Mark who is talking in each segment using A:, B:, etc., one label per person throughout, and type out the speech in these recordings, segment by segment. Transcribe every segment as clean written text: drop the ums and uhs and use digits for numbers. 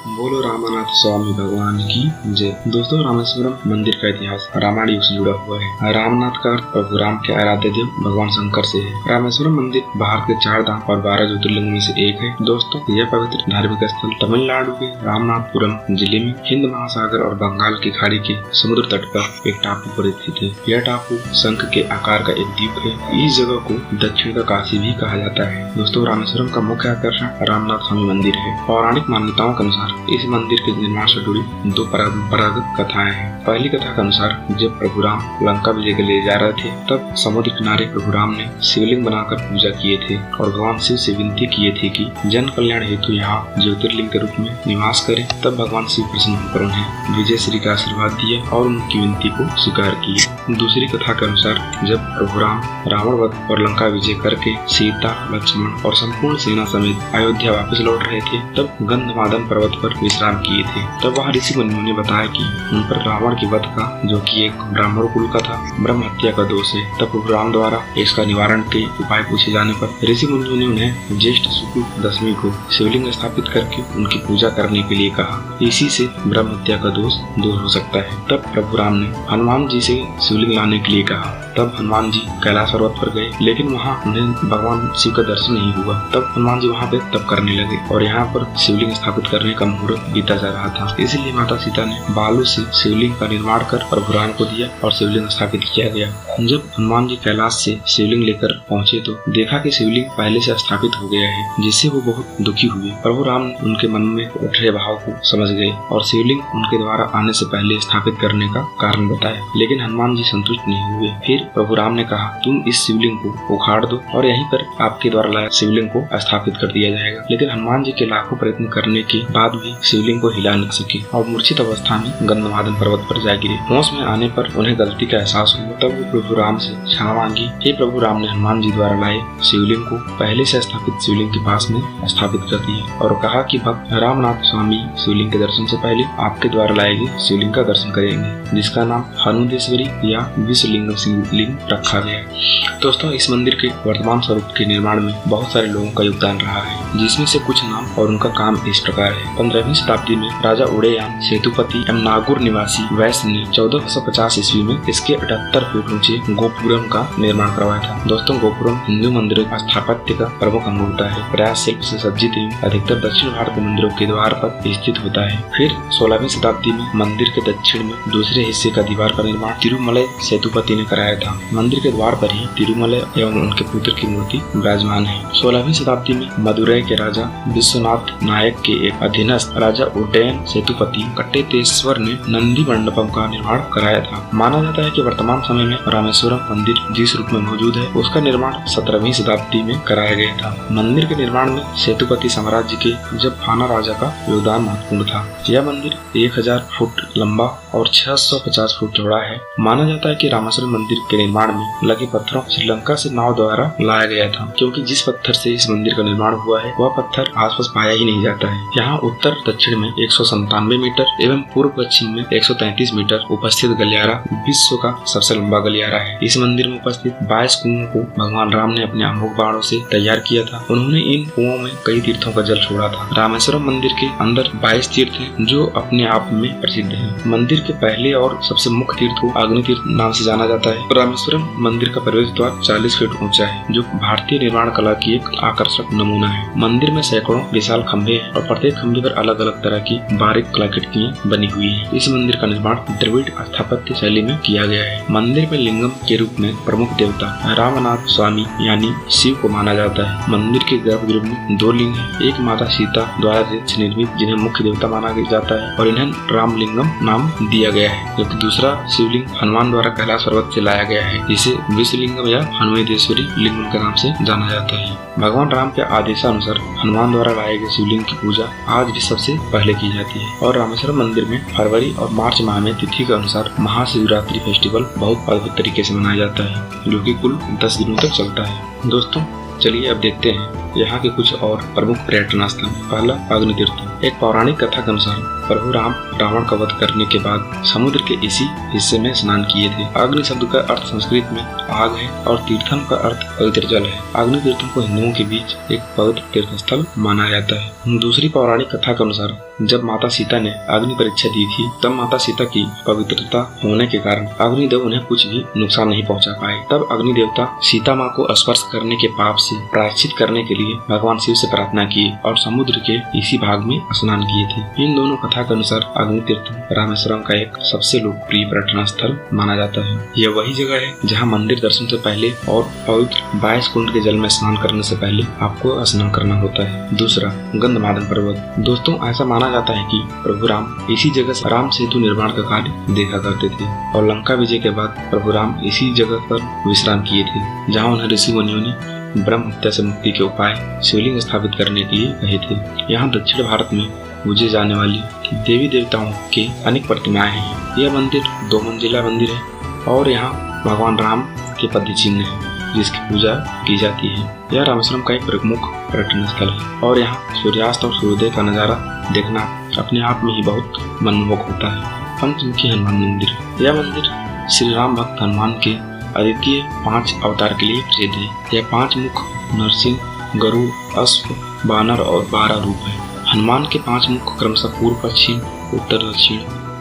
A: बोलो रामानाथ स्वामी भगवान की जय। दोस्तों, रामेश्वरम मंदिर का इतिहास रामायण युग से जुड़ा हुआ है। रामनाथ का अर्थ प्रभु राम के आराध्य देव भगवान शंकर से है। रामेश्वरम मंदिर भारत के 4 धाम और 12 ज्योतिर्लिंगों में से एक है। दोस्तों, यह पवित्र धार्मिक स्थल तमिलनाडु के रामनाथपुरम जिले में हिंद महासागर और बंगाल की खाड़ी के समुद्र तट पर एक टापू पर स्थित है। यह टापू शंख के आकार का एक द्वीप है। इस जगह को दक्षिण का काशी भी कहा जाता है। दोस्तों, रामेश्वरम का मुख्य आकर्षण रामनाथ स्वामी मंदिर है। पौराणिक मान्यताओं के अनुसार इस मंदिर के निर्माण से जुड़ी 2 परंपरागत कथाएं हैं। पहली कथा के अनुसार जब प्रभु राम लंका विजय के लिए जा रहे थे, तब समुद्र किनारे प्रभु राम ने शिवलिंग बनाकर पूजा किए थे और भगवान शिव से विनती किए थे कि जन कल्याण हेतु यहाँ ज्योतिर्लिंग के रूप में निवास करें। तब भगवान शिव प्रसन्न होकर उन्हें विजय श्री का आशीर्वाद दिया और उनकी विनती को स्वीकार किया। दूसरी कथा के अनुसार जब प्रभु राम रावण वध और लंका विजय करके सीता, लक्ष्मण और संपूर्ण सेना समेत अयोध्या वापस लौट रहे थे, तब गंधमादन पर्वत पर विश्राम किए थे। तब वहाँ ऋषि मुनियों ने बताया कि उन पर रावण के वध का, जो कि एक ब्राह्मण कुल का था, ब्रह्म हत्या का दोष है। तब प्रभु राम द्वारा इसका निवारण के उपाय पूछे जाने पर ऋषि मुनियों ने उन्हें ज्येष्ठ शुक्ल दशमी को शिवलिंग स्थापित करके उनकी पूजा करने के लिए कहा। इसी से ब्रह्म हत्या का दोष दूर हो सकता है। तब प्रभु राम ने हनुमान जी से शिवलिंग लाने के लिए कहा। तब हनुमान जी कैलाश पर्वत पर गए, लेकिन वहाँ उन्हें भगवान शिव का दर्शन नहीं हुआ। तब हनुमान जी वहाँ पे तप करने लगे और यहाँ पर शिवलिंग स्थापित करने का मुहूर्त बीता जा रहा था। इसलिए माता सीता ने बालू से शिवलिंग का निर्माण कर प्रभु राम को दिया और शिवलिंग स्थापित किया गया। जब हनुमान जी कैलाश से शिवलिंग लेकर पहुँचे तो देखा कि शिवलिंग पहले से स्थापित हो गया है, जिससे वो बहुत दुखी हुए। प्रभु राम उनके मन में उठ रहे भाव को समझ गए और शिवलिंग उनके द्वारा आने से पहले स्थापित करने का कारण बताया। लेकिन हनुमान जी संतुष्ट नहीं हुए। फिर प्रभु राम ने कहा, तुम इस शिवलिंग को उखाड़ दो और यहीं पर आपके द्वारा लाए शिवलिंग को स्थापित कर दिया जाएगा। लेकिन हनुमान जी के लाखों प्रयत्न करने के बाद भी शिवलिंग को हिला न सके और मूर्छित अवस्था में गंधमादन पर्वत पर जा गिरे। होश में आने पर उन्हें गलती का एहसास हुआ। तब वो प्रभु राम से क्षमा मांगी। हे प्रभु राम ने हनुमान जी द्वारा लाए शिवलिंग को पहले से स्थापित शिवलिंग के पास में स्थापित कर दिया और कहा कि भक्त रामनाथ स्वामी शिवलिंग के दर्शन से पहले आपके द्वारा लाए गए शिवलिंग का दर्शन करेंगे, जिसका नाम हनुदेश्वरी या विश्वलिंगम शिवलिंग रखा गया। दोस्तों, इस मंदिर के वर्तमान स्वरूप के निर्माण में बहुत सारे लोगों का योगदान रहा है, जिसमें से कुछ नाम और उनका काम इस प्रकार है। 15वीं शताब्दी में राजा उदययान सेतुपति एवं नागौर निवासी वैश्य ने 1450 ईस्वी में इसके 78 फीट ऊंचे गोपुरम का निर्माण करवाया था। दोस्तों, गोपुरम हिंदू मंदिरों का स्थापत्य का प्रमुख अंग होता है। प्राय शिल्प से सज्जित अधिकतर दक्षिण भारत के मंदिरों के द्वार पर स्थित होता है। फिर 16वीं शताब्दी में मंदिर के दक्षिण में दूसरे हिस्से का दीवार का निर्माण तिरुमलई सेतुपति ने कराया था। मंदिर के द्वार पर ही तिरुमलई एवं उनके पुत्र की मूर्ति विराजमान है। 16वीं शताब्दी में मदुरै के राजा विश्वनाथ नायक के एक अधीनस्थ राजा उदयन सेतुपति कट्टेतेश्वर ने नंदी मंडपम का निर्माण कराया था। माना जाता है कि वर्तमान समय में रामेश्वरम मंदिर जिस रूप में मौजूद है, उसका निर्माण 17वीं शताब्दी में कराया गया था। मंदिर के निर्माण में सेतुपति साम्राज्य के जफाना राजा का योगदान महत्वपूर्ण था। यह मंदिर 1000 फुट लंबा और 650 फुट चौड़ा है। माना जाता है कि रामेश्वरम मंदिर के निर्माण में लगे पत्थरों श्रीलंका से नाव द्वारा लाया गया था, क्योंकि जिस पत्थर से इस मंदिर का निर्माण हुआ है वह पत्थर आसपास पाया ही नहीं जाता है। यहाँ उत्तर दक्षिण में 197 मीटर एवं पूर्व पश्चिम में 133 मीटर उपस्थित गलियारा विश्व का सबसे लंबा गलियारा है। इस मंदिर में उपस्थित 22 कुओं को भगवान राम ने अपने अमोघ बाणों से तैयार किया था। उन्होंने इन कुओं में कई तीर्थों का जल छोड़ा था। रामेश्वरम मंदिर के अंदर 22 तीर्थ हैं, जो अपने आप में प्रसिद्ध है। मंदिर के पहले और सबसे मुख्य तीर्थ को अग्नि तीर्थ नाम से जाना जाता है। रामेश्वरम मंदिर का प्रवेश द्वार 40 फीट ऊंचा है, जो भारतीय निर्माण कला की एक आकर्षक नमूना है। मंदिर में सैकड़ों विशाल खंभे हैं और प्रत्येक खंभे पर अलग अलग तरह की बारीक कलाकृतियां बनी हुई है। इस मंदिर का निर्माण द्रविड़ स्थापत्य शैली में किया गया है। मंदिर में लिंगम के रूप में प्रमुख देवता रामनाथ स्वामी यानी शिव को माना जाता है। मंदिर के गर्भगृह में 2 लिंग है। एक माता सीता द्वारा निर्मित, जिन्हें मुख्य देवता माना जाता है और इन्हें रामलिंगम नाम दिया गया है, जबकि दूसरा शिवलिंग हनुमान द्वारा कैलाश पर्वत से लाया गया है, जिसे विश्वलिंगम या हनुदेश्वरी लिंगम के नाम से जाना जाता है। भगवान राम के आदेशानुसार हनुमान द्वारा लाए गए शिवलिंग की पूजा आज भी सबसे पहले की जाती है और रामेश्वरम मंदिर में फरवरी और मार्च माह में तिथि के अनुसार महाशिवरात्रि फेस्टिवल बहुत अद्भुत तरीके से मनाया जाता है, जो कि कुल 10 दिनों तक चलता है। दोस्तों, चलिए अब देखते हैं यहाँ के कुछ और प्रमुख पर्यटन स्थल। पहला, अग्नि तीर्थ। एक पौराणिक कथा के अनुसार प्रभु राम रावण का वध करने के बाद समुद्र के इसी हिस्से में स्नान किए थे। अग्नि शब्द का अर्थ संस्कृत में आग है और तीर्थम का अर्थ पवित्र जल है। अग्नि तीर्थम को हिंदुओं के बीच एक पवित्र तीर्थ स्थल माना जाता है। दूसरी पौराणिक कथा के अनुसार जब माता सीता ने अग्नि परीक्षा दी थी, तब माता सीता की पवित्रता होने के कारण अग्निदेव उन्हें कुछ भी नुकसान नहीं पहुंचा पाए। तब अग्नि देवता सीता माँ को स्पर्श करने के पाप से प्रायश्चित करने के लिए भगवान शिव से प्रार्थना किए और समुद्र के इसी भाग में स्नान किए थे। इन दोनों कथा के अनुसार अग्नि तीर्थ रामेश्वरम का एक सबसे लोकप्रिय पर्यटन स्थल माना जाता है। यह वही जगह है जहाँ मंदिर दर्शन से पहले और पवित्र 22 कुंड के जल में स्नान करने से पहले आपको स्नान करना होता है। दूसरा, गंधमादन पर्वत। दोस्तों, ऐसा माना जाता है कि प्रभु राम इसी जगह राम सेतु निर्माण का कार्य देखा करते थे और लंका विजय के बाद प्रभु राम इसी जगह पर विश्राम किए थे, जहाँ उन्हें ऋषि मुनियों ने ब्रह्म हत्या से मुक्ति के उपाय शिवलिंग स्थापित करने के लिए कहे थे। यहाँ दक्षिण भारत में पूजे जाने वाली देवी देवताओं के अनेक प्रतिमाएं हैं। यह मंदिर 2 मंजिला मंदिर है और यहाँ भगवान राम के पद चिन्ह है जिसकी पूजा की जाती है। यह रामेश्वरम का एक प्रमुख पर्यटन स्थल है और यहाँ सूर्यास्त और सूर्योदय का नजारा देखना अपने आप में ही बहुत मनमोहक होता है। पंचमुखी हनुमान मंदिर। यह मंदिर श्री राम भक्त हनुमान के अद्वितीय 5 अवतार के लिए प्रसिद्ध है। यह 5 मुख नरसिंह, गरुड़, अश्व, बानर और 12 रूप है। हनुमान के 5 मुख क्रमशः पूर्व, पश्चिम, उत्तर, दक्षिण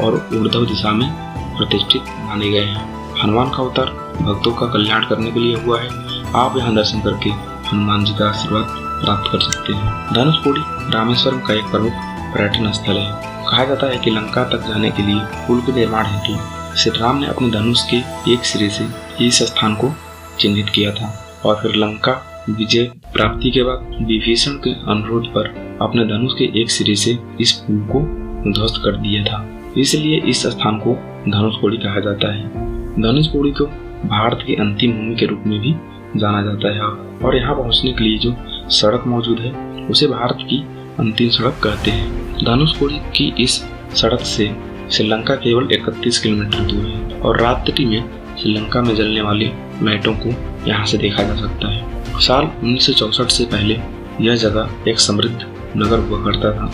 A: और ऊर्ध्व दिशा में प्रतिष्ठित माने गए हैं। हनुमान का अवतार भक्तों का कल्याण करने के लिए हुआ है। आप यहाँ दर्शन करके हनुमान जी का आशीर्वाद प्राप्त कर सकते हैं। धनुषकोडी रामेश्वरम का एक प्रमुख पर्यटन स्थल है। कहा जाता है कि लंका तक जाने के लिए पुल के निर्माण हेतु श्री राम ने अपने धनुष के एक सिरे से इस स्थान को चिन्हित किया था और फिर लंका विजय प्राप्ति के बाद विभीषण के अनुरोध पर अपने धनुष के एक सिरे से इस पुल को ध्वस्त कर दिया था। इसलिए इस स्थान को धनुषकोडी कहा जाता है। धनुषकोडी को भारत की अंतिम भूमि के रूप में भी जाना जाता है और यहाँ पहुँचने के लिए जो सड़क मौजूद है उसे भारत की अंतिम सड़क कहते हैं। धनुषकोडी की इस सड़क से श्रीलंका केवल 31 किलोमीटर दूर है और रात्रि में श्रीलंका में जलने वाले लाइटों को यहाँ से देखा जा सकता है। साल 1964 से पहले यह जगह एक समृद्ध नगर हुआ करता था।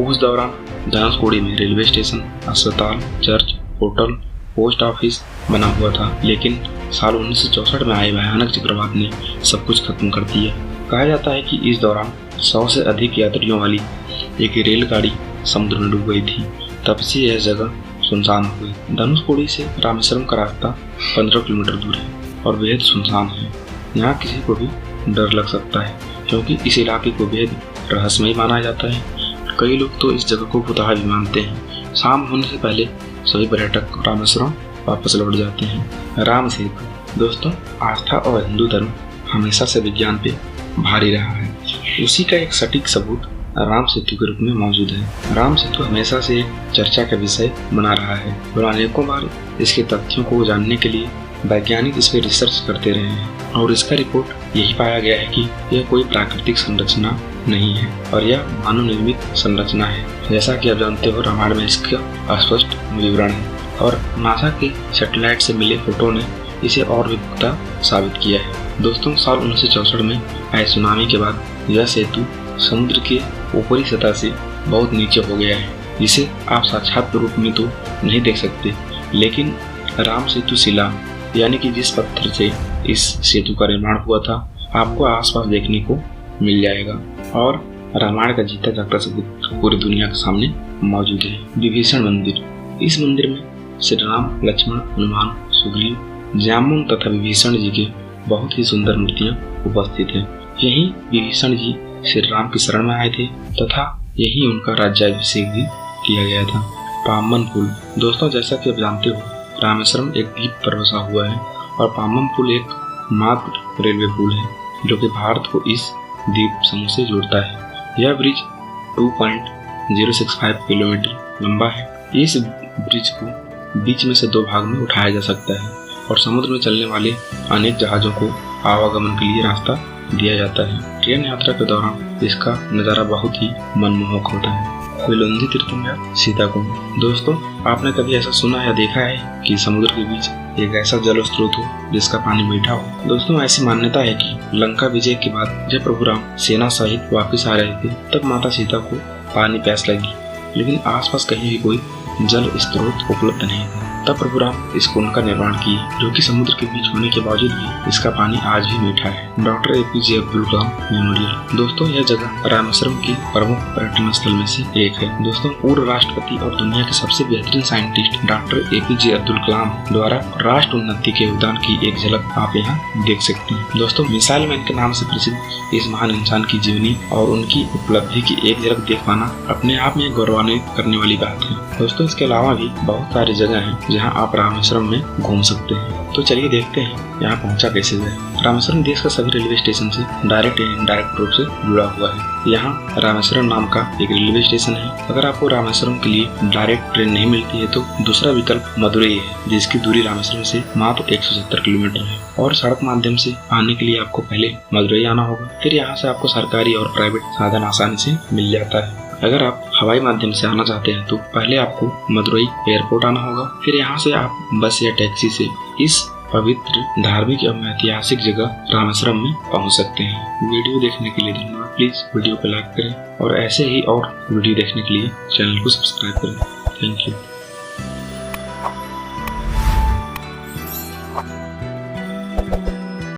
A: उस दौरान धनुषकोडी में रेलवे स्टेशन, अस्पताल, चर्च, होटल, पोस्ट ऑफिस बना हुआ था, लेकिन साल 1964 में आए भयानक चक्रवात ने सब कुछ खत्म कर दिया। कहा जाता है कि इस दौरान 100 से अधिक यात्रियों वाली एक रेलगाड़ी समुद्र में डूब गई थी। तब से यह जगह सुनसान हो गई। धनुषकोडी से रामेश्वरम का रास्ता 15 किलोमीटर दूर है और बेहद सुनसान है। यहाँ किसी को भी डर लग सकता है क्योंकि इस इलाके को बेहद रहस्यमय माना जाता है। कई लोग तो इस जगह को भूतहा भी मानते हैं। शाम होने से पहले सभी पर्यटक रामेश्वरम वापस लौट जाते हैं। राम सेतु। दोस्तों, आस्था और हिंदू धर्म हमेशा से विज्ञान पे भारी रहा है। उसी का एक सटीक सबूत राम सेतु के रूप में मौजूद है। राम सेतु हमेशा से एक चर्चा का विषय बना रहा है और अनेकों बार इसके तथ्यों को जानने के लिए वैज्ञानिक इस पर रिसर्च करते रहे हैं और इसका रिपोर्ट यही पाया गया है कि यह कोई प्राकृतिक संरचना नहीं है और यह मानव निर्मित संरचना है। जैसा कि आप जानते हो, रामायण में इसका स्पष्ट विवरण है और नासा के सैटेलाइट से मिले फोटो ने इसे और भी पुख्ता साबित किया है। दोस्तों, साल 1964 में आए सुनामी के बाद यह सेतु समुद्र के ऊपरी सतह से बहुत नीचे हो गया है, जिसे आप साक्षात रूप में तो नहीं देख सकते, लेकिन राम सेतु शिला यानी कि जिस पत्थर से इस सेतु का निर्माण हुआ था आपको आसपास देखने को मिल जाएगा और रामायण का जीता जागता सबूत पूरी दुनिया के सामने मौजूद है। विभीषण मंदिर। इस मंदिर में श्री राम, लक्ष्मण, हनुमान, सुग्रीव, जामुन तथा विभीषण जी के बहुत ही सुंदर मूर्तियां उपस्थित हैं। यहीं विभीषण जी श्री राम की शरण में आए थे तथा यही उनका राज्याभिषेक भी किया गया था। पाम्बन पुल। दोस्तों, जैसा कि आप जानते हो, रामेश्वरम एक द्वीप पर बसा हुआ है और पाम्बन पुल एक मात्र रेलवे पुल है जो कि भारत को इस द्वीप समूह से जोड़ता है। यह ब्रिज 2.065 किलोमीटर लंबा है। इस ब्रिज को बीच में से 2 भाग में उठाया जा सकता है और समुद्र में चलने वाले अनेक जहाजों को आवागमन के लिए रास्ता दिया जाता है। ट्रेन यात्रा के दौरान इसका नज़ारा बहुत ही मनमोहक होता है। विलुंदी तीर्थम या सीता कुंड। दोस्तों, आपने कभी ऐसा सुना या देखा है कि समुद्र के बीच एक ऐसा जल स्रोत हो जिसका पानी मीठा हो। दोस्तों, ऐसी मान्यता है कि लंका विजय के बाद जब प्रभु राम सेना सहित वापस आ रहे थे तब माता सीता को पानी प्यास लगी, लेकिन आसपास कहीं भी कोई जल स्रोत उपलब्ध नहीं था। तब प्रभु राम इस कुंड का निर्माण किए, जो कि समुद्र के बीच होने के बावजूद भी इसका पानी आज भी मीठा है। Doctor APJ Abdul Kalam memorial. दोस्तों, यह जगह रामेश्वरम की प्रमुख पर्यटन स्थल में से एक है। दोस्तों, पूर्व राष्ट्रपति और दुनिया के सबसे बेहतरीन scientist doctor APJ Abdul Kalam द्वारा राष्ट्र उन्नति के योगदान की एक झलक आप यहाँ देख सकते हैं। दोस्तों, मिसाइल मैन के नाम से प्रसिद्ध इस महान इंसान की जीवनी और उनकी उपलब्धि की एक झलक देख पाना अपने आप में गौरवान्वित करने वाली बात है। दोस्तों, इसके अलावा भी बहुत सारी जगह हैं जहां आप रामेश्वरम में घूम सकते हैं। तो चलिए देखते हैं यहाँ पहुंचा कैसे जाए। रामेश्वरम देश का सभी रेलवे स्टेशन से डायरेक्ट या इनडायरेक्ट रूप से जुड़ा हुआ है। यहाँ रामेश्वरम नाम का एक रेलवे स्टेशन है। अगर आपको रामेश्वरम के लिए डायरेक्ट ट्रेन नहीं मिलती है तो दूसरा विकल्प मदुरई है, जिसकी दूरी रामेश्वरम से मात्र 170 किलोमीटर है। और सड़क माध्यम से आने के लिए आपको पहले मदुरई आना होगा, फिर यहाँ से आपको सरकारी और प्राइवेट साधन आसानी से मिल जाता है। अगर आप हवाई माध्यम से आना चाहते हैं तो पहले आपको मदुरई एयरपोर्ट आना होगा, फिर यहाँ से आप बस या टैक्सी से इस पवित्र धार्मिक एवं ऐतिहासिक जगह रामेश्वरम में पहुँच सकते हैं। वीडियो देखने के लिए धन्यवाद। प्लीज वीडियो को लाइक करें और ऐसे ही और वीडियो देखने के लिए चैनल को सब्सक्राइब करें। Thank you.